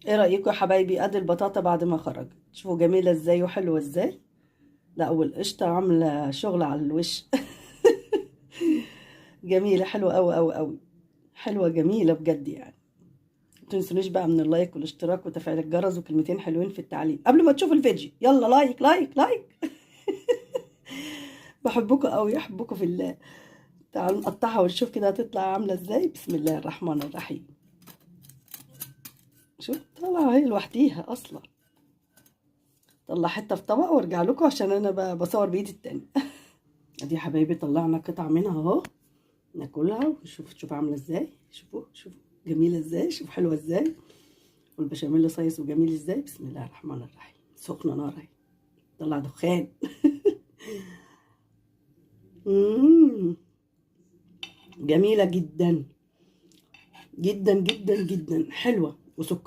ايه رأيكم يا حبايبي؟ ادي البطاطا بعد ما خرجت، شوفوا جميلة ازاي وحلوة ازاي. لا، والقشطة عاملة شغل على الوش. جميلة، حلوة قوي قوي قوي. حلوة جميلة بجد يعني. متنسونيش بقى من اللايك والاشتراك وتفعيل الجرس وكلمتين حلوين في التعليق قبل ما تشوفوا الفيديو. يلا لايك لايك لايك. بحبكم قوي، احبكم في الله. تعالوا نقطعها ونشوف كده هتطلع عاملة ازاي. بسم الله الرحمن الرحيم. شوف طلع هي لوحديها اصلا. طلع حتة في طبق وارجع لكم عشان انا بصور بايدي التانية. ادي يا حبايبي طلعنا قطع منها اهو. ناكلها ونشوف تشوف عامله ازاي. شوفوا شوفوا جميله ازاي، شوف حلوه ازاي. والبشاميل صيص وجميل ازاي. بسم الله الرحمن الرحيم. سخنه نار اهي، طلع دخان. مم. جميله جدا جدا جدا جدا، حلوه وسكر